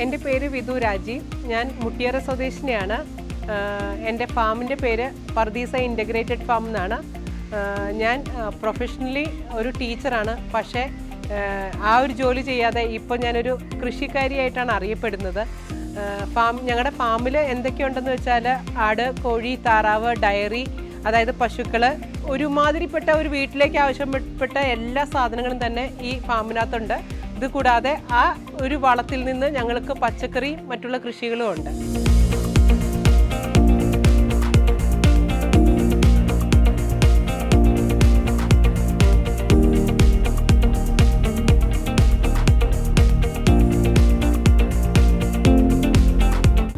എൻ്റെ പേര് വിധു രാജീവ്. ഞാൻ മുട്ടിയറ സ്വദേശിനിയാണ്. എൻ്റെ ഫാമിൻ്റെ പേര് പർദീസ ഇൻ്റഗ്രേറ്റഡ് ഫാം എന്നാണ്. ഞാൻ പ്രൊഫഷണലി ഒരു ടീച്ചറാണ്. പക്ഷേ ആ ഒരു ജോലി ചെയ്യാതെ ഇപ്പോൾ ഞാനൊരു കൃഷിക്കാരിയായിട്ടാണ് അറിയപ്പെടുന്നത്. ഞങ്ങളുടെ ഫാമിൽ എന്തൊക്കെയുണ്ടെന്ന് വെച്ചാൽ ആട്, കോഴി, താറാവ്, ഡയറി, അതായത് പശുക്കൾ, ഒരുമാതിരിപ്പെട്ട ഒരു വീട്ടിലേക്ക് ആവശ്യപ്പെട്ട എല്ലാ സാധനങ്ങളും തന്നെ ഈ ഫാമിനകത്തുണ്ട്. ഇതുകൂടാതെ ആ ഒരു വളത്തിൽ നിന്ന് ഞങ്ങൾക്ക് പച്ചക്കറി മറ്റുള്ള കൃഷികളും ഉണ്ട്.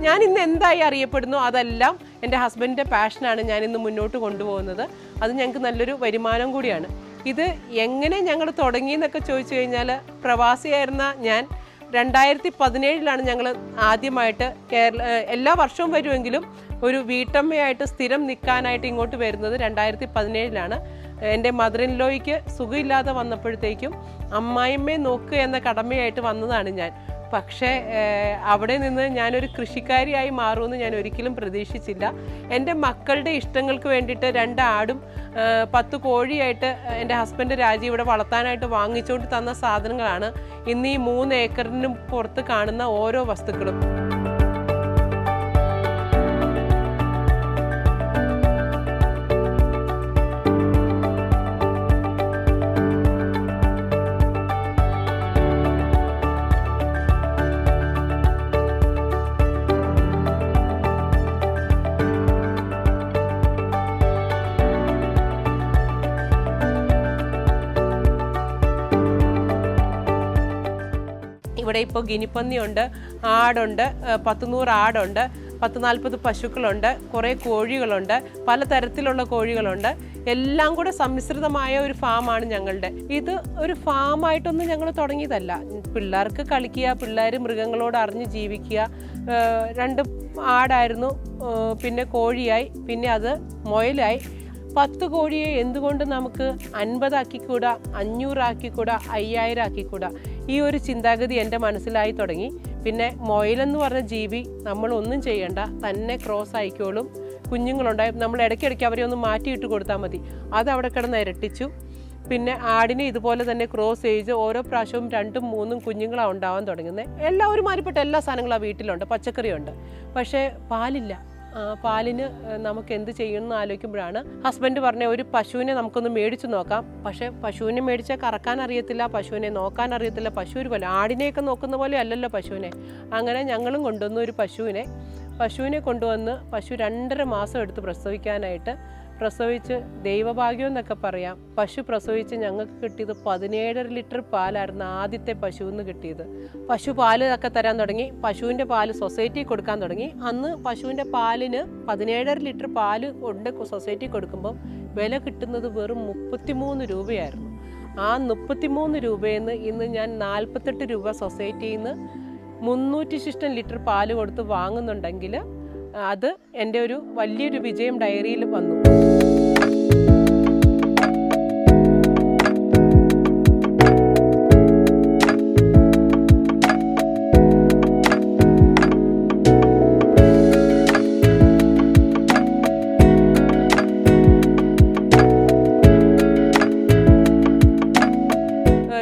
ഞാൻ ഇന്ന് എന്തായി അറിയപ്പെടുന്നു അതെല്ലാം എൻ്റെ ഹസ്ബൻഡിൻ്റെ പാഷനാണ് ഞാനിന്ന് മുന്നോട്ട് കൊണ്ടുപോകുന്നത്. അത് ഞങ്ങൾക്ക് നല്ലൊരു വരുമാനം കൂടിയാണ്. ഇത് എങ്ങനെ ഞങ്ങൾ തുടങ്ങിയെന്നൊക്കെ ചോദിച്ചു കഴിഞ്ഞാൽ, പ്രവാസിയായിരുന്ന ഞാൻ 2017 ഞങ്ങൾ ആദ്യമായിട്ട് എല്ലാ വർഷവും വരുമെങ്കിലും ഒരു വീട്ടമ്മയായിട്ട് സ്ഥിരം നിൽക്കാനായിട്ട് ഇങ്ങോട്ട് വരുന്നത് 2017. എൻ്റെ മദർ ഇൻ ലോയ്ക്ക് സുഖമില്ലാതെ വന്നപ്പോഴത്തേക്കും അമ്മായിമ്മയെ നോക്കുക എന്ന കടമയായിട്ട് വന്നതാണ് ഞാൻ. പക്ഷേ അവിടെ നിന്ന് ഞാനൊരു കൃഷിക്കാരിയായി മാറുമെന്ന് ഞാൻ ഒരിക്കലും പ്രതീക്ഷിച്ചില്ല. എൻ്റെ മക്കളുടെ ഇഷ്ടങ്ങൾക്ക് വേണ്ടിയിട്ട് 2 ആടും 10 കോഴിയായിട്ട് എൻ്റെ ഹസ്ബൻഡ് രാജി ഇവിടെ വളർത്താനായിട്ട് വാങ്ങിച്ചുകൊണ്ട് തന്ന സാധനങ്ങളാണ് ഇന്ന് ഈ 3 ഏക്കറിനും പുറത്ത് കാണുന്ന ഓരോ വസ്തുക്കളും. ഇവിടെ ഇപ്പോൾ ഗിനിപ്പന്നിയുണ്ട്, ആടുണ്ട്, 100 ആടുണ്ട്, 40 പശുക്കളുണ്ട്, കുറേ കോഴികളുണ്ട്, പലതരത്തിലുള്ള കോഴികളുണ്ട്. എല്ലാം കൂടെ സമ്മിശ്രിതമായ ഒരു ഫാമാണ് ഞങ്ങളുടെ. ഇത് ഒരു ഫാമായിട്ടൊന്നും ഞങ്ങൾ തുടങ്ങിയതല്ല. പിള്ളേർക്ക് കളിക്കുക, പിള്ളേർ മൃഗങ്ങളോട് അറിഞ്ഞ് ജീവിക്കുക. 2 ആടായിരുന്നു, പിന്നെ കോഴിയായി, പിന്നെ അത് മുയലായി. 10 കോഴിയെ എന്തുകൊണ്ട് നമുക്ക് 50 ആക്കിക്കൂടാ, 500 ആക്കിക്കൂടാ, 5000 ആക്കിക്കൂടാ? ഈ ഒരു ചിന്താഗതി എൻ്റെ മനസ്സിലായി തുടങ്ങി. പിന്നെ മുയലെന്ന് പറഞ്ഞ ജീവി നമ്മളൊന്നും ചെയ്യണ്ട, തന്നെ ക്രോസ് ആയിക്കോളും. കുഞ്ഞുങ്ങളുണ്ടായി നമ്മൾ ഇടയ്ക്കിടയ്ക്ക് അവരെ ഒന്ന് മാറ്റിയിട്ട് കൊടുത്താൽ മതി. അത് അവിടെ കിടന്ന് ഇരട്ടിച്ചു. പിന്നെ ആടിനെ ഇതുപോലെ തന്നെ ക്രോസ് ചെയ്ത് ഓരോ പ്രാവശ്യവും 2ഉം 3ഉം കുഞ്ഞുങ്ങളാണ് ഉണ്ടാവാൻ തുടങ്ങുന്നത്. എല്ലാവരും മാറിപ്പെട്ട എല്ലാ സാധനങ്ങളും ആ വീട്ടിലുണ്ട്, പച്ചക്കറിയുണ്ട്. പക്ഷേ പാലില്ല. പാലിന് നമുക്ക് എന്ത് ചെയ്യുമെന്ന് ആലോചിക്കുമ്പോഴാണ് ഹസ്ബൻഡ് പറഞ്ഞ ഒരു പശുവിനെ നമുക്കൊന്ന് മേടിച്ച് നോക്കാം. പക്ഷേ പശുവിനെ മേടിച്ചാൽ കറക്കാൻ അറിയത്തില്ല, പശുവിനെ നോക്കാൻ അറിയത്തില്ല. പശു ഒരു പോലെ ആടിനെയൊക്കെ നോക്കുന്ന പോലെ അല്ലല്ലോ പശുവിനെ. അങ്ങനെ ഞങ്ങളും കൊണ്ടുവന്നു ഒരു പശുവിനെ കൊണ്ടുവന്ന് പശു 2.5 മാസം എടുത്ത് പ്രസവിക്കാനായിട്ട്. പ്രസവിച്ച് ദൈവഭാഗ്യം എന്നൊക്കെ പറയാം. പശു പ്രസവിച്ച് ഞങ്ങൾക്ക് കിട്ടിയത് 17 ലിറ്റർ പാലായിരുന്നു ആദ്യത്തെ പശുവിന് കിട്ടിയത്. പശു പാലൊക്കെ തരാൻ തുടങ്ങി. പശുവിൻ്റെ പാല് സൊസൈറ്റി കൊടുക്കാൻ തുടങ്ങി. അന്ന് പശുവിൻ്റെ പാലിന് 17 ലിറ്റർ പാല് കൊണ്ട് സൊസൈറ്റി കൊടുക്കുമ്പോൾ വില കിട്ടുന്നത് വെറും 33 രൂപയായിരുന്നു. ആ 33 രൂപയിൽ നിന്ന് ഇന്ന് ഞാൻ 48 രൂപ സൊസൈറ്റിയിൽ നിന്ന് 300 ലിറ്റർ പാല് കൊടുത്ത് വാങ്ങുന്നുണ്ടെങ്കിൽ അത് എൻ്റെ ഒരു വലിയൊരു വിജയം ഡയറിയിൽ വന്നു.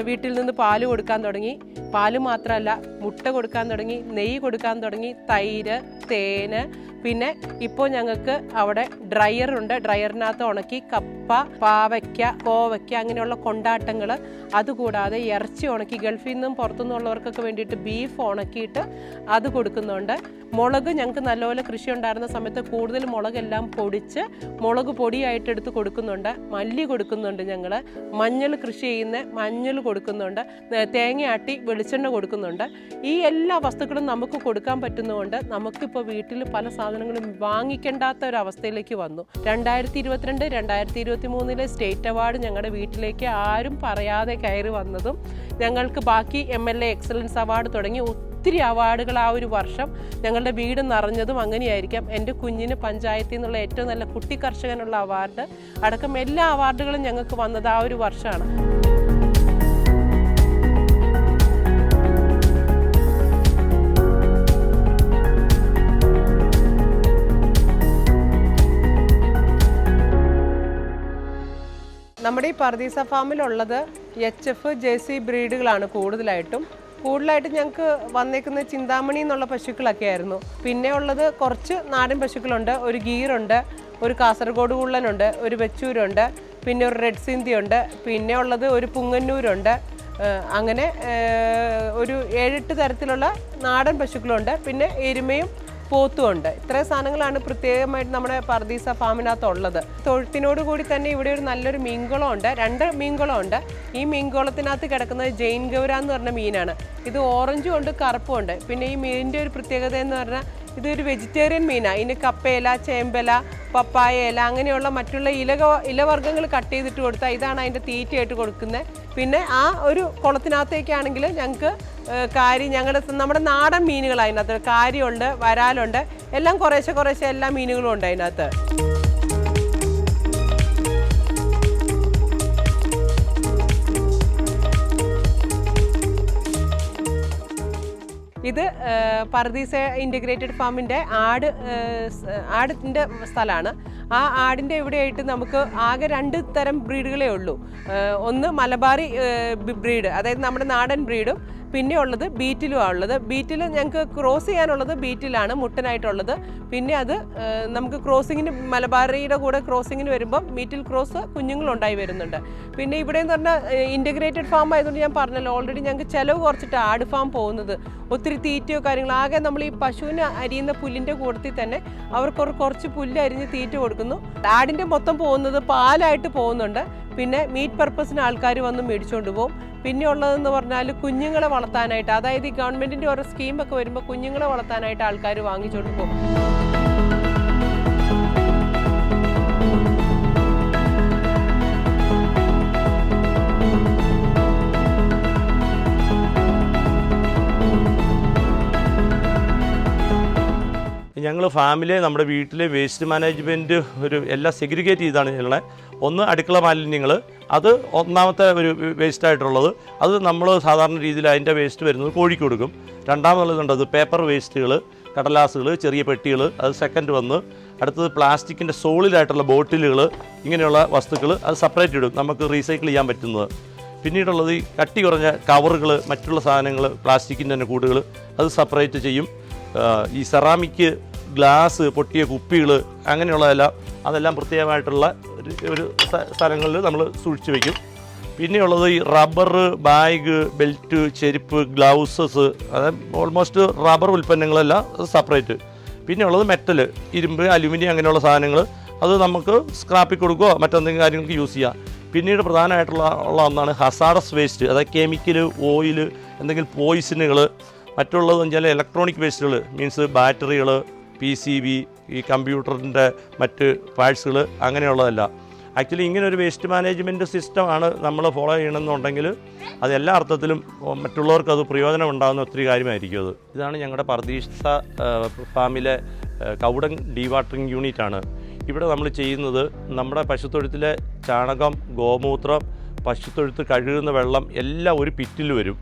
വീട്ടിൽ നിന്ന് പാല് കൊടുക്കാൻ തുടങ്ങി. പാല് മാത്രമല്ല, മുട്ട കൊടുക്കാൻ തുടങ്ങി, നെയ്യ് കൊടുക്കാൻ തുടങ്ങി, തൈര്, തേന്. പിന്നെ ഇപ്പോൾ ഞങ്ങൾക്ക് അവിടെ ഡ്രയറുണ്ട്. ഡ്രയറിനകത്ത് ഉണക്കി കപ്പ, പാവയ്ക്ക, കോവയ്ക്ക അങ്ങനെയുള്ള കൊണ്ടാട്ടങ്ങൾ. അതുകൂടാതെ ഇറച്ചി ഉണക്കി ഗൾഫിൽ നിന്നും പുറത്തുനിന്നുള്ളവർക്കൊക്കെ വേണ്ടിയിട്ട് ബീഫ് ഉണക്കിയിട്ട് അത് കൊടുക്കുന്നുണ്ട്. മുളക് ഞങ്ങൾക്ക് നല്ലപോലെ കൃഷി ഉണ്ടായിരുന്ന സമയത്ത് കൂടുതൽ മുളകെല്ലാം പൊടിച്ച് മുളക് പൊടിയായിട്ട് എടുത്ത് കൊടുക്കുന്നുണ്ട്. മല്ലി കൊടുക്കുന്നുണ്ട്. ഞങ്ങൾ മഞ്ഞൾ കൃഷി ചെയ്യുന്ന മഞ്ഞൾ കൊടുക്കുന്നുണ്ട്. തേങ്ങ ആട്ടി വെളിച്ചെണ്ണ കൊടുക്കുന്നുണ്ട്. ഈ എല്ലാ വസ്തുക്കളും നമുക്ക് കൊടുക്കാൻ പറ്റുന്നതുകൊണ്ട് നമുക്കിപ്പോൾ വീട്ടിൽ പല സാധനങ്ങളും വാങ്ങിക്കേണ്ടാത്ത ഒരു അവസ്ഥയിലേക്ക് വന്നു. 2022, 2023 സ്റ്റേറ്റ് അവാർഡ് ഞങ്ങളുടെ വീട്ടിലേക്ക് ആരും പറയാതെ കയറി വന്നതും, ഞങ്ങൾക്ക് ബാക്കി MLA എക്സലൻസ് അവാർഡ് തുടങ്ങി ഒത്തിരി അവാർഡുകൾ ആ ഒരു വർഷം ഞങ്ങളുടെ വീട് നിറഞ്ഞതും അങ്ങനെയായിരിക്കാം. എൻ്റെ കുഞ്ഞിന് പഞ്ചായത്തിൽ നിന്നുള്ള ഏറ്റവും നല്ല കുട്ടി കർഷകനുള്ള അവാർഡ് അടക്കം എല്ലാ അവാർഡുകളും ഞങ്ങൾക്ക് വന്നത് ആ ഒരു വർഷമാണ്. നമ്മുടെ ഈ പർദീസ ഫാമിലുള്ളത് HF ജേഴ്സി ബ്രീഡുകളാണ് കൂടുതലായിട്ടും ഞങ്ങൾക്ക് വന്നേക്കുന്ന ചിന്താമണി എന്നുള്ള പശുക്കളൊക്കെ ആയിരുന്നു. പിന്നെ ഉള്ളത് കുറച്ച് നാടൻ പശുക്കളുണ്ട്, ഒരു ഗീറുണ്ട്, ഒരു കാസർഗോഡ് കുള്ളനുണ്ട്, ഒരു വെച്ചൂരുണ്ട്, പിന്നെ ഒരു റെഡ് സിന്ധിയുണ്ട്, പിന്നെ ഉള്ളത് ഒരു പുങ്ങന്നൂരുണ്ട്. അങ്ങനെ ഒരു 7-8 തരത്തിലുള്ള നാടൻ പശുക്കളുണ്ട്. പിന്നെ എരുമയും പോത്തുമുണ്ട്. ഇത്രയും സാധനങ്ങളാണ് പ്രത്യേകമായിട്ട് നമ്മുടെ പർദീസ ഫാമിനകത്തുള്ളത്. തൊഴുത്തിനോട് കൂടി തന്നെ ഇവിടെ ഒരു നല്ലൊരു മീൻകുളമുണ്ട്, 2 മീൻകുളമുണ്ട്. ഈ മീൻകുളത്തിനകത്ത് കിടക്കുന്നത് ജെയിൻ ഗൗര എന്ന് പറഞ്ഞ മീനാണ്. ഇത് ഓറഞ്ചും ഉണ്ട്, കറുപ്പും ഉണ്ട്. പിന്നെ ഈ മീനിൻ്റെ ഒരു പ്രത്യേകത എന്ന് പറഞ്ഞാൽ ഇതൊരു വെജിറ്റേറിയൻ മീനാണ്. ഇതിന് കപ്പയില, ചേമ്പല, പപ്പായ ഇല അങ്ങനെയുള്ള മറ്റുള്ള ഇലവർഗ്ഗങ്ങൾ കട്ട് ചെയ്തിട്ട് കൊടുത്താൽ ഇതാണ് അതിൻ്റെ തീറ്റയായിട്ട് കൊടുക്കുന്നത്. പിന്നെ ആ ഒരു കുളത്തിനകത്തേക്കാണെങ്കിൽ ഞങ്ങൾക്ക് നമ്മുടെ നാടൻ മീനുകൾ അതിനകത്ത് കാര്യമുണ്ട്, വരാലുണ്ട്, എല്ലാം കുറേശ്ശെ എല്ലാ മീനുകളും ഉണ്ട് അതിനകത്ത്. ഇത് പർദീസ ഇൻ്റഗ്രേറ്റഡ് ഫാമിൻ്റെ ആടിൻ്റെ സ്ഥലമാണ്. ആ ആടിൻ്റെ ഇവിടെയായിട്ട് നമുക്ക് ആകെ 2 തരം ബ്രീഡുകളേ ഉള്ളൂ. ഒന്ന് മലബാറി ബ്രീഡ്, അതായത് നമ്മുടെ നാടൻ ബ്രീഡും, പിന്നെ ഉള്ളത് ബീറ്റിലുമാണ് ഉള്ളത്. ബീറ്റിൽ ഞങ്ങൾക്ക് ക്രോസ് ചെയ്യാനുള്ളത് ബീറ്റിലാണ് മുട്ടനായിട്ടുള്ളത്. പിന്നെ അത് നമുക്ക് ക്രോസിങ്ങിന് മലബാറിയുടെ കൂടെ ക്രോസിങ്ങിന് വരുമ്പം ബീറ്റിൽ ക്രോസ് കുഞ്ഞുങ്ങളുണ്ടായി വരുന്നുണ്ട്. പിന്നെ ഇവിടെ എന്ന് പറഞ്ഞാൽ ഇൻ്റഗ്രേറ്റഡ് ഫാം ആയതുകൊണ്ട് ഞാൻ പറഞ്ഞല്ലോ, ഓൾറെഡി ഞങ്ങൾക്ക് ചിലവ് കുറച്ചിട്ട് ആട് ഫാം പോകുന്നത്. ഒത്തിരി തീറ്റയോ കാര്യങ്ങളോ, ആകെ നമ്മൾ ഈ പശുവിന് അരിയുന്ന പുല്ലിൻ്റെ കൂട്ടത്തിൽ തന്നെ അവർക്ക് കുറച്ച് പുല്ല് അരിഞ്ഞ് തീറ്റ കൊടുക്കുന്നു. ആടിൻ്റെ മൊത്തം പോകുന്നത് പാലായിട്ട് പോകുന്നുണ്ട്. പിന്നെ മീറ്റ് പർപ്പസിന് ആൾക്കാർ വന്ന് മേടിച്ചുകൊണ്ട് പോകും. പിന്നെ ഉള്ളതെന്ന് പറഞ്ഞാൽ കുഞ്ഞുങ്ങളെ വളർത്താനായിട്ട്, അതായത് ഈ ഗവൺമെൻറ്റിൻ്റെ ഓരോ സ്കീമൊക്കെ വരുമ്പോൾ കുഞ്ഞുങ്ങളെ വളർത്താനായിട്ട് ആൾക്കാർ വാങ്ങിച്ചുകൊണ്ട് പോകും. ഞങ്ങൾ ഫാമിലെ നമ്മുടെ വീട്ടിലെ വേസ്റ്റ് മാനേജ്മെൻറ്റ് എല്ലാം സെഗ്രിഗേറ്റ് ചെയ്താണ് ഉള്ളത്. ഒന്ന് അടുക്കള മാലിന്യങ്ങൾ, അത് ഒന്നാമത്തെ ഒരു വേസ്റ്റായിട്ടുള്ളത്. അത് നമ്മൾ സാധാരണ രീതിയിൽ അതിൻ്റെ വേസ്റ്റ് വരുന്നത് കോഴിക്ക് കൊടുക്കും. രണ്ടാമതുള്ളതുണ്ടത് പേപ്പർ വേസ്റ്റുകൾ, കടലാസുകൾ, ചെറിയ പെട്ടികൾ, അത് സെക്കൻഡ് വന്ന്. അടുത്തത് പ്ലാസ്റ്റിക്കിൻ്റെ സോളിഡായിട്ടുള്ള ബോട്ടിലുകൾ, ഇങ്ങനെയുള്ള വസ്തുക്കൾ അത് സെപ്പറേറ്റ് ഇടും, നമുക്ക് റീസൈക്കിൾ ചെയ്യാൻ പറ്റുന്നത്. പിന്നീടുള്ളത് ഈ കട്ടി കുറഞ്ഞ കവറുകൾ, മറ്റുള്ള സാധനങ്ങൾ, പ്ലാസ്റ്റിക്കിൻ്റെ തന്നെ കൂടുകൾ, അത് സെപ്പറേറ്റ് ചെയ്യും. ഈ സെറാമിക്, ഗ്ലാസ്, പൊട്ടിയ കുപ്പികൾ, അതെല്ലാം പ്രത്യേകമായിട്ടുള്ള ഒരു സ്ഥലങ്ങളിൽ നമ്മൾ സൂക്ഷിച്ച് വയ്ക്കും. പിന്നെയുള്ളത് ഈ റബ്ബർ, ബാഗ്, ബെൽറ്റ്, ചെരുപ്പ്, ഗ്ലൗസസ്, അതായത് ഓൾമോസ്റ്റ് റബ്ബർ ഉൽപ്പന്നങ്ങളെല്ലാം സെപ്പറേറ്റ്. പിന്നെയുള്ളത് മെറ്റൽ, ഇരുമ്പ്, അലുമിനിയം അങ്ങനെയുള്ള സാധനങ്ങൾ, അത് നമുക്ക് സ്ക്രാപ്പിൽ കൊടുക്കുകയോ മറ്റെന്തെങ്കിലും കാര്യങ്ങൾക്ക് യൂസ് ചെയ്യാം. പിന്നീട് പ്രധാനമായിട്ടുള്ള ഒന്നാണ് ഹസാഡസ് വേസ്റ്റ്, അതായത് കെമിക്കൽ, ഓയിൽ, എന്തെങ്കിലും പോയിസണുകൾ. മറ്റുള്ളതെന്ന് വെച്ചാൽ ഇലക്ട്രോണിക് വേസ്റ്റുകൾ, മീൻസ് ബാറ്ററികൾ, PCB, ഈ കമ്പ്യൂട്ടറിൻ്റെ മറ്റ് പാർട്സുകൾ, അങ്ങനെയുള്ളതല്ല. ആക്ച്വലി ഇങ്ങനെ ഒരു വേസ്റ്റ് മാനേജ്മെൻറ്റ് സിസ്റ്റമാണ് നമ്മൾ ഫോളോ ചെയ്യണമെന്നുണ്ടെങ്കിൽ അത് എല്ലാ അർത്ഥത്തിലും മറ്റുള്ളവർക്ക് അത് പ്രയോജനം ഉണ്ടാകുന്ന ഒത്തിരി കാര്യമായിരിക്കും അത്. ഇതാണ് ഞങ്ങളുടെ പർദീസ ഫാമിലെ കൗഡൻ ഡീവാട്ടറിങ് യൂണിറ്റാണ്. ഇവിടെ നമ്മൾ ചെയ്യുന്നത് നമ്മുടെ പശുത്തൊഴുത്തിലെ ചാണകം, ഗോമൂത്രം, പശുത്തൊഴുത്ത് കഴുകുന്ന വെള്ളം എല്ലാം ഒരു പിറ്റിൽ വരും.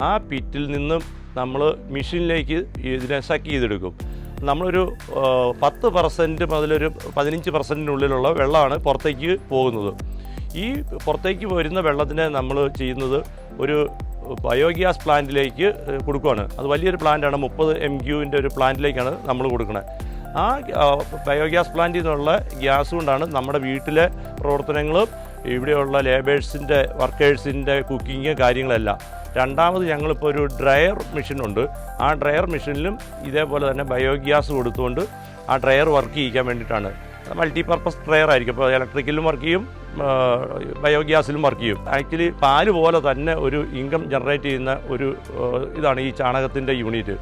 ആ പിറ്റിൽ നിന്നും നമ്മൾ മെഷീനിലേക്ക് ഇതിനെ സക്ക് ചെയ്തെടുക്കും. നമ്മളൊരു 10% മുതലൊരു 15%-നുള്ളിലുള്ള വെള്ളമാണ് പുറത്തേക്ക് പോകുന്നത്. ഈ പുറത്തേക്ക് വരുന്ന വെള്ളത്തിനെ നമ്മൾ ചെയ്യുന്നത് ഒരു ബയോഗ്യാസ് പ്ലാന്റിലേക്ക് കൊടുക്കുകയാണ്. അത് വലിയൊരു പ്ലാന്റാണ്, 30 MQ ഒരു പ്ലാന്റിലേക്കാണ് നമ്മൾ കൊടുക്കുന്നത്. ആ ബയോഗ്യാസ് പ്ലാന്റിൽ നിന്നുള്ള ഗ്യാസ് കൊണ്ടാണ് നമ്മുടെ വീട്ടിലെ പ്രവർത്തനങ്ങളും ഇവിടെയുള്ള ലേബേഴ്സിൻ്റെ, വർക്കേഴ്സിൻ്റെ കുക്കിങ് കാര്യങ്ങളെല്ലാം. രണ്ടാമത് ഞങ്ങളിപ്പോൾ ഒരു ഡ്രയർ മെഷീനുണ്ട്. ആ ഡ്രയർ മെഷീനിലും ഇതേപോലെ തന്നെ ബയോഗ്യാസ് കൊടുത്തുകൊണ്ട് ആ ഡ്രയർ വർക്ക് ചെയ്യിക്കാൻ വേണ്ടിയിട്ടാണ്. മൾട്ടിപർപ്പസ് ഡ്രയർ ആയിരിക്കും, അപ്പോൾ ഇലക്ട്രിക്കലിലും വർക്ക് ചെയ്യും, ബയോഗ്യാസിലും വർക്ക് ചെയ്യും. ആക്ച്വലി പാല് പോലെ തന്നെ ഒരു ഇൻകം ജനറേറ്റ് ചെയ്യുന്ന ഒരു ഇതാണ് ഈ ചാണകത്തിൻ്റെ യൂണിറ്റ്.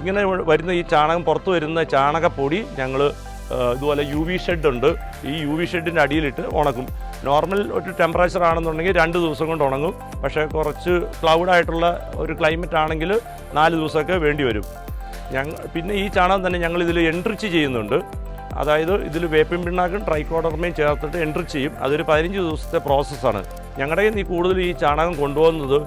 ഇങ്ങനെ വരുന്ന ഈ ചാണകം, പുറത്ത് വരുന്ന ചാണകപ്പൊടി ഞങ്ങൾ ഇതുപോലെ UV ഷെഡ് ഉണ്ട്. ഈ UV ഷെഡിൻ്റെ അടിയിലിട്ട് ഉണക്കും. നോർമൽ ഒരു ടെമ്പറേച്ചർ ആണെന്നുണ്ടെങ്കിൽ 2 ദിവസം കൊണ്ട് ഉണങ്ങും. പക്ഷേ കുറച്ച് ക്ലൗഡായിട്ടുള്ള ഒരു ക്ലൈമറ്റ് ആണെങ്കിൽ 4 ദിവസമൊക്കെ വേണ്ടി വരും. പിന്നെ ഈ ചാണകം തന്നെ ഞങ്ങളിതിൽ എൻട്രിച്ച് ചെയ്യുന്നുണ്ട്. അതായത് ഇതിൽ വേപ്പിൻ പിണ്ണാക്കും ട്രൈക്കോഡർമയും ചേർത്തിട്ട് എൻട്രിച്ച് ചെയ്യും. അതൊരു 15 ദിവസത്തെ പ്രോസസ്സാണ്. ഞങ്ങളുടെ ഈ കൂടുതൽ ഈ ചാണകം കൊണ്ടുപോകുന്നത്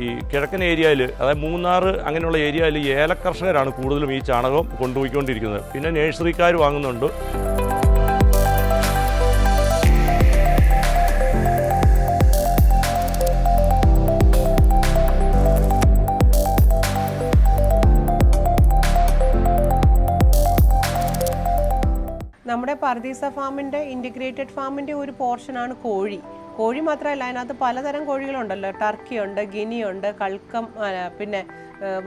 ഈ കിഴക്കൻ ഏരിയയിൽ, അതായത് മൂന്നാർ അങ്ങനെയുള്ള ഏരിയയിൽ ഏലക്കർഷകരാണ് കൂടുതലും ഈ ചാണകം കൊണ്ടുപോയിക്കൊണ്ടിരിക്കുന്നത്. പിന്നെ നഴ്സറിക്കാർ വാങ്ങുന്നുണ്ട്. നമ്മുടെ പർദീസ ഫാമിൻ്റെ ഇൻറ്റിഗ്രേറ്റഡ് ഫാമിൻ്റെ ഒരു പോർഷനാണ് കോഴി. കോഴി മാത്രമല്ല, അതിനകത്ത് പലതരം കോഴികളുണ്ടല്ലോ. ടർക്കിയുണ്ട്, ഗിനിയുണ്ട്, കൾക്കം, പിന്നെ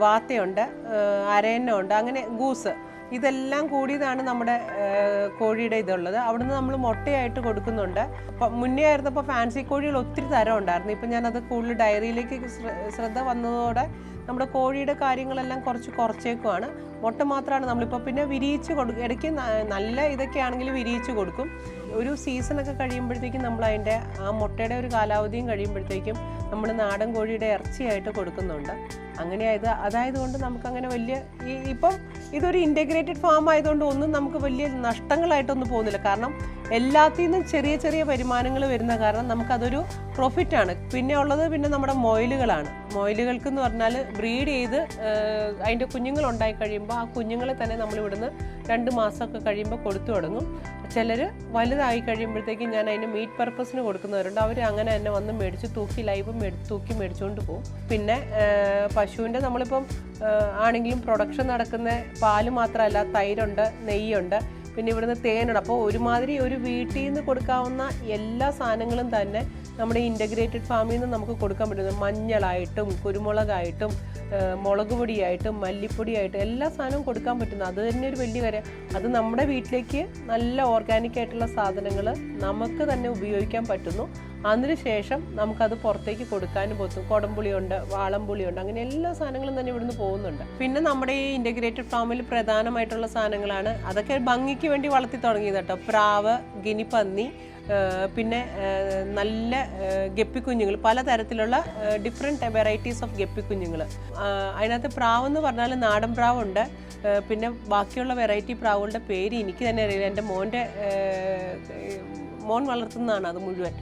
വാത്തയുണ്ട്, അരയന്നുണ്ട്, അങ്ങനെ ഗൂസ്. ഇതെല്ലാം കൂടിയതാണ് നമ്മുടെ കോഴിയുടെ ഇതുള്ളത്. അവിടുന്ന് നമ്മൾ മുട്ടയായിട്ട് കൊടുക്കുന്നുണ്ട്. മുന്നേ ആയിരുന്നപ്പോൾ ഫാൻസി കോഴികൾ ഒത്തിരി തരം ഉണ്ടായിരുന്നു. ഇപ്പം ഞാനത് കൂടുതൽ ഡയറിയിലേക്ക് ശ്രദ്ധ വന്നതോടെ നമ്മുടെ കോഴിയുടെ കാര്യങ്ങളെല്ലാം കുറച്ചേക്കുമാണ്. മുട്ട മാത്രമാണ് നമ്മളിപ്പോൾ പിന്നെ വിരിയിച്ച് കൊടുക്കും. ഇടയ്ക്ക് നല്ല ഇതൊക്കെ ആണെങ്കിൽ വിരിയിച്ച് കൊടുക്കും. ഒരു സീസണൊക്കെ കഴിയുമ്പോഴത്തേക്കും നമ്മൾ അതിൻ്റെ ആ മുട്ടയുടെ ഒരു കാലാവധിയും കഴിയുമ്പോഴത്തേക്കും നമ്മൾ നാടൻ കോഴിയുടെ ഇറച്ചിയായിട്ട് കൊടുക്കുന്നുണ്ട്. അങ്ങനെ അതായതുകൊണ്ട് നമുക്കങ്ങനെ വലിയ ഇപ്പം ഇതൊരു ഇൻറ്റഗ്രേറ്റഡ് ഫാം ആയതുകൊണ്ട് ഒന്നും നമുക്ക് വലിയ നഷ്ടങ്ങളായിട്ടൊന്നും പോകുന്നില്ല. കാരണം എല്ലാത്തിൽ നിന്നും ചെറിയ ചെറിയ വരുമാനങ്ങൾ വരുന്ന കാരണം നമുക്കതൊരു പ്രോഫിറ്റാണ്. പിന്നെ ഉള്ളത് നമ്മുടെ മൊയിലുകളാണ്. മൊയിലുകൾക്കെന്ന് പറഞ്ഞാൽ ബ്രീഡ് ചെയ്ത് അതിൻ്റെ കുഞ്ഞുങ്ങളുണ്ടായി കഴിയുമ്പോൾ ആ കുഞ്ഞുങ്ങളെ തന്നെ നമ്മളിവിടുന്ന് 2 മാസമൊക്കെ കഴിയുമ്പോൾ കൊടുത്തു തുടങ്ങും. ചിലർ വലുതായി കഴിയുമ്പോഴത്തേക്കും ഞാൻ അതിന് മീറ്റ് പർപ്പസിന് കൊടുക്കുന്നവരുണ്ട്. അവർ അങ്ങനെ തന്നെ വന്ന് മേടിച്ച് തൂക്കി മേടിച്ചുകൊണ്ട് പോകും. പിന്നെ പശുവിൻ്റെ നമ്മളിപ്പം ആണെങ്കിലും പ്രൊഡക്ഷൻ നടക്കുന്ന പാല് മാത്രമല്ല, തൈരുണ്ട്, നെയ്യുണ്ട്, പിന്നെ ഇവിടുന്ന് തേനുണ്ട്. അപ്പോൾ ഒരുമാതിരി ഒരു വീട്ടിൽ നിന്ന് കൊടുക്കാവുന്ന എല്ലാ സാധനങ്ങളും തന്നെ നമ്മുടെ ഇൻറ്റഗ്രേറ്റഡ് ഫാമിൽ നിന്ന് നമുക്ക് കൊടുക്കാൻ പറ്റുന്നത്. മഞ്ഞളായിട്ടും കുരുമുളകായിട്ടും മുളക് പൊടിയായിട്ടും മല്ലിപ്പൊടിയായിട്ടും എല്ലാ സാധനവും കൊടുക്കാൻ പറ്റുന്നു. അത് തന്നെ ഒരു വലിയ കാര്യം. അത് നമ്മുടെ വീട്ടിലേക്ക് നല്ല ഓർഗാനിക് ആയിട്ടുള്ള സാധനങ്ങൾ നമുക്ക് തന്നെ ഉപയോഗിക്കാൻ പറ്റുന്നു. അതിനുശേഷം നമുക്കത് പുറത്തേക്ക് കൊടുക്കാനും പറ്റും. കുടംപുളിയുണ്ട്, വാളംപുളിയുണ്ട്, അങ്ങനെ എല്ലാ സാധനങ്ങളും തന്നെ ഇവിടുന്ന് പോകുന്നുണ്ട്. പിന്നെ നമ്മുടെ ഈ ഇൻറ്റഗ്രേറ്റഡ് ഫാമിൽ പ്രധാനമായിട്ടുള്ള സാധനങ്ങളാണ്. അതൊക്കെ ഭംഗിക്ക് വേണ്ടി വളർത്തി തുടങ്ങിയത് കേട്ടോ. പ്രാവ്, ഗിനിപ്പന്നി, പിന്നെ നല്ല ഗപ്പിക്കുഞ്ഞുങ്ങൾ, പലതരത്തിലുള്ള ഡിഫറെൻറ്റ് വെറൈറ്റീസ് ഓഫ് ഗപ്പിക്കുഞ്ഞുങ്ങൾ. അതിനകത്ത് പ്രാവെന്ന് പറഞ്ഞാൽ നാടൻ പ്രാവുണ്ട്. പിന്നെ ബാക്കിയുള്ള വെറൈറ്റി പ്രാവുകളുടെ പേര് എനിക്ക് തന്നെ അറിയില്ല. എൻ്റെ മോൻ വളർത്തുന്നതാണ് അത് മുഴുവൻ.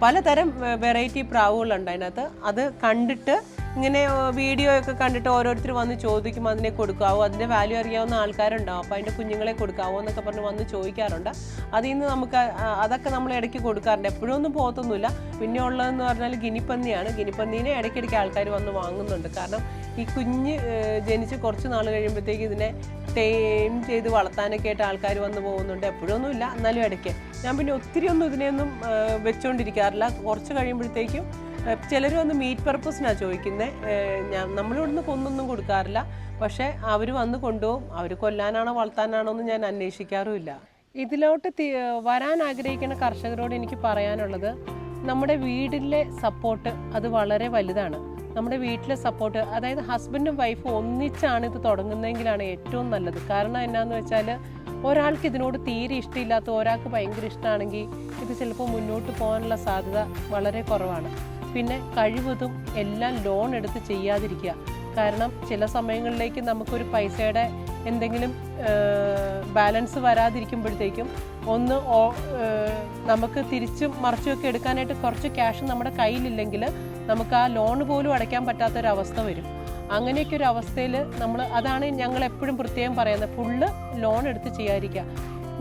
പലതരം വെറൈറ്റി പ്രാവുകളുണ്ട് അതിനകത്ത്. അത് കണ്ടിട്ട് ഇങ്ങനെ വീഡിയോ ഒക്കെ കണ്ടിട്ട് ഓരോരുത്തർ വന്ന് ചോദിക്കും അതിനെ കൊടുക്കാവോ, അതിൻ്റെ വാല്യൂ അറിയാവുന്ന ആൾക്കാരുണ്ടാവും. അപ്പോൾ അതിൻ്റെ കുഞ്ഞുങ്ങളെ കൊടുക്കാവോ എന്നൊക്കെ പറഞ്ഞ് വന്ന് ചോദിക്കാറുണ്ട്. അതിൽ നിന്ന് നമുക്ക് അതൊക്കെ നമ്മൾ ഇടയ്ക്ക് കൊടുക്കാറുണ്ട്. എപ്പോഴും ഒന്നും പോകത്തൊന്നുമില്ല. പിന്നെ ഉള്ളതെന്ന് പറഞ്ഞാൽ ഗിനിപ്പന്നിയാണ്. ഗിനിപ്പന്നീനെ ഇടയ്ക്കിടയ്ക്ക് ആൾക്കാർ വന്ന് വാങ്ങുന്നുണ്ട്. കാരണം ഈ കുഞ്ഞ് ജനിച്ച് കുറച്ച് നാൾ കഴിയുമ്പോഴത്തേക്ക് ഇതിനെ ടൈം ചെയ്ത് വളർത്താനൊക്കെ ആയിട്ട് ആൾക്കാർ വന്ന് പോകുന്നുണ്ട്. എപ്പോഴൊന്നുമില്ല, എന്നാലും ഇടയ്ക്ക്. ഞാൻ പിന്നെ ഒത്തിരി ഒന്നും ഇതിനെയൊന്നും വെച്ചുകൊണ്ടിരിക്കാറില്ല. കുറച്ച് കഴിയുമ്പോഴത്തേക്കും ചിലർ വന്ന് മീറ്റ് പർപ്പസിനാണ് ചോദിക്കുന്നത്. നമ്മളിവിടുന്ന് കൊന്നൊന്നും കൊടുക്കാറില്ല. പക്ഷേ അവർ വന്ന് കൊണ്ടുപോകും. അവർ കൊല്ലാനാണോ വളർത്താനാണോ എന്ന് ഞാൻ അന്വേഷിക്കാറുമില്ല. ഇതിലോട്ട് വരാൻ ആഗ്രഹിക്കുന്ന കർഷകരോട് എനിക്ക് പറയാനുള്ളത്, നമ്മുടെ വീട്ടിലെ സപ്പോർട്ട് അത് വളരെ വലുതാണ്. നമ്മുടെ വീട്ടിലെ സപ്പോർട്ട്, അതായത് ഹസ്ബൻഡും വൈഫും ഒന്നിച്ചാണ് ഇത് തുടങ്ങുന്നതെങ്കിലാണ് ഏറ്റവും നല്ലത്. കാരണം എന്നാന്ന് വെച്ചാൽ ഒരാൾക്ക് ഇതിനോട് തീരെ ഇഷ്ടമില്ലാത്ത ഒരാൾക്ക് ഭയങ്കര ഇഷ്ടമാണെങ്കിൽ ഇത് ചിലപ്പോൾ മുന്നോട്ട് പോകാനുള്ള സാധ്യത വളരെ കുറവാണ്. പിന്നെ കഴിവതും എല്ലാം ലോൺ എടുത്ത് ചെയ്യാതിരിക്കുക. കാരണം ചില സമയങ്ങളിലേക്ക് നമുക്കൊരു പൈസയുടെ എന്തെങ്കിലും ബാലൻസ് വരാതിരിക്കുമ്പോഴത്തേക്കും നമുക്ക് തിരിച്ചും മറിച്ചുമൊക്കെ എടുക്കാനായിട്ട് കുറച്ച് ക്യാഷ് നമ്മുടെ കയ്യിലില്ലെങ്കിൽ നമുക്ക് ആ ലോൺ പോലും അടയ്ക്കാൻ പറ്റാത്തൊരവസ്ഥ വരും. അങ്ങനെയൊക്കെ ഒരു അവസ്ഥയിൽ അതാണ് ഞങ്ങൾ എപ്പോഴും പ്രത്യേകം പറയുന്നത്, ഫുള്ള് ലോൺ എടുത്ത് ചെയ്യാതിരിക്കുക.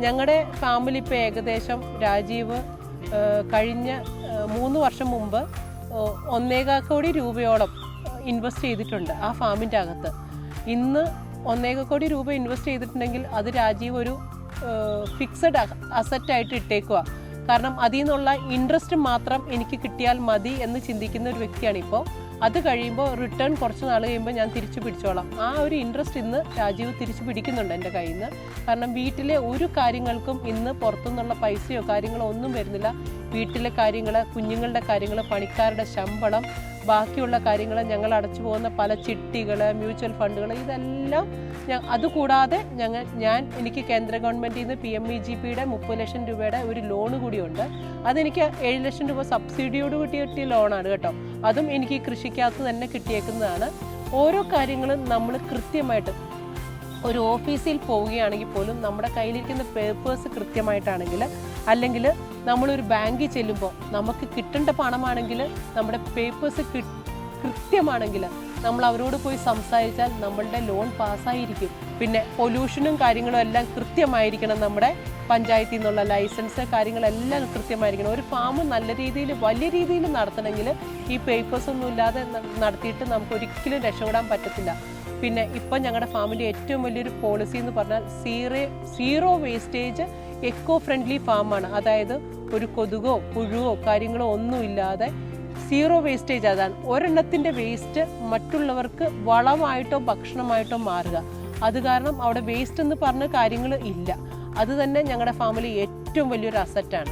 ഞങ്ങളുടെ ഫാമിലി ഇപ്പോൾ ഏകദേശം രാജീവ് കഴിഞ്ഞ 3 വർഷം മുമ്പ് 1.25 കോടി രൂപയോളം ഇൻവെസ്റ്റ് ചെയ്തിട്ടുണ്ട് ആ ഫാമിൻ്റെ അകത്ത്. ഇന്ന് 1.25 കോടി രൂപ ഇൻവെസ്റ്റ് ചെയ്തിട്ടുണ്ടെങ്കിൽ അത് രാജീവ് ഒരു ഫിക്സഡ് അസറ്റായിട്ട് ഇട്ടേക്കുക. കാരണം അതിൽ നിന്നുള്ള ഇൻട്രസ്റ്റ് മാത്രം എനിക്ക് കിട്ടിയാൽ മതി എന്ന് ചിന്തിക്കുന്ന ഒരു വ്യക്തിയാണ് ഇപ്പോൾ. അത് കഴിയുമ്പോൾ റിട്ടേൺ കുറച്ച് നാൾ കഴിയുമ്പോൾ ഞാൻ തിരിച്ചു പിടിച്ചോളാം. ആ ഒരു ഇൻട്രസ്റ്റ് ഇന്ന് രാജീവ് തിരിച്ചു പിടിക്കുന്നുണ്ട് എൻ്റെ കയ്യിൽ നിന്ന്. കാരണം വീട്ടിലെ ഒരു കാര്യങ്ങൾക്കും ഇന്ന് പുറത്തുനിന്നുള്ള പൈസയോ കാര്യങ്ങളോ ഒന്നും വരുന്നില്ല. വീട്ടിലെ കാര്യങ്ങൾ, കുഞ്ഞുങ്ങളുടെ കാര്യങ്ങൾ, പണിക്കാരുടെ ശമ്പളം, ബാക്കിയുള്ള കാര്യങ്ങൾ, ഞങ്ങൾ അടച്ചു പോകുന്ന പല ചിട്ടികൾ, മ്യൂച്വൽ ഫണ്ടുകൾ, ഇതെല്ലാം അതുകൂടാതെ എനിക്ക് കേന്ദ്ര ഗവൺമെൻറ്റിൽ നിന്ന് PMEGPയുടെ 30 ലക്ഷം രൂപയുടെ ഒരു ലോണ് കൂടിയുണ്ട്. അതെനിക്ക് 7 ലക്ഷം രൂപ സബ്സിഡിയോട് കിട്ടിയ ലോണാണ് കേട്ടോ. അതും എനിക്ക് കൃഷിക്കകത്ത് തന്നെ കിട്ടിയേക്കുന്നതാണ്. ഓരോ കാര്യങ്ങളും നമ്മൾ കൃത്യമായിട്ട് ഒരു ഓഫീസിൽ പോവുകയാണെങ്കിൽ പോലും നമ്മുടെ കയ്യിലിരിക്കുന്ന പേപ്പേഴ്സ് കൃത്യമായിട്ടാണെങ്കിൽ, അല്ലെങ്കിൽ നമ്മളൊരു ബാങ്കിൽ ചെല്ലുമ്പോൾ നമുക്ക് കിട്ടേണ്ട പണമാണെങ്കിൽ നമ്മുടെ പേപ്പേഴ്സ് കൃത്യമാണെങ്കിൽ നമ്മൾ അവരോട് പോയി സംസാരിച്ചാൽ നമ്മളുടെ ലോൺ പാസ്സായിരിക്കും. പിന്നെ പൊല്യൂഷനും കാര്യങ്ങളും എല്ലാം കൃത്യമായിരിക്കണം. നമ്മുടെ പഞ്ചായത്തിൽ നിന്നുള്ള ലൈസൻസ് കാര്യങ്ങളെല്ലാം കൃത്യമായിരിക്കണം. ഒരു ഫാം നല്ല രീതിയിൽ വലിയ രീതിയിൽ നടത്തണമെങ്കിൽ ഈ പേപ്പേഴ്സ് ഒന്നും ഇല്ലാതെ നടത്തിയിട്ട് നമുക്ക് ഒരിക്കലും രക്ഷപ്പെടാൻ പറ്റത്തില്ല. പിന്നെ ഇപ്പം ഞങ്ങളുടെ ഫാമിൻ്റെ ഏറ്റവും വലിയൊരു പോളിസി എന്ന് പറഞ്ഞാൽ സീറോ വേസ്റ്റേജ് എക്കോ ഫ്രണ്ട്ലി ഫാമാണ്. അതായത് ഒരു കൊതുകോ പുഴുവോ കാര്യങ്ങളോ ഒന്നുമില്ലാതെ സീറോ വേസ്റ്റേജ്. അതാണ് ഒരെണ്ണത്തിൻ്റെ വേസ്റ്റ് മറ്റുള്ളവർക്ക് വളമായിട്ടോ ഭക്ഷണമായിട്ടോ മാറുക. അത് കാരണം അവിടെ വേസ്റ്റ് എന്ന് പറഞ്ഞ കാര്യങ്ങൾ ഇല്ല. അത് തന്നെ ഞങ്ങളുടെ ഫാമിലി ഏറ്റവും വലിയൊരു അസറ്റാണ്.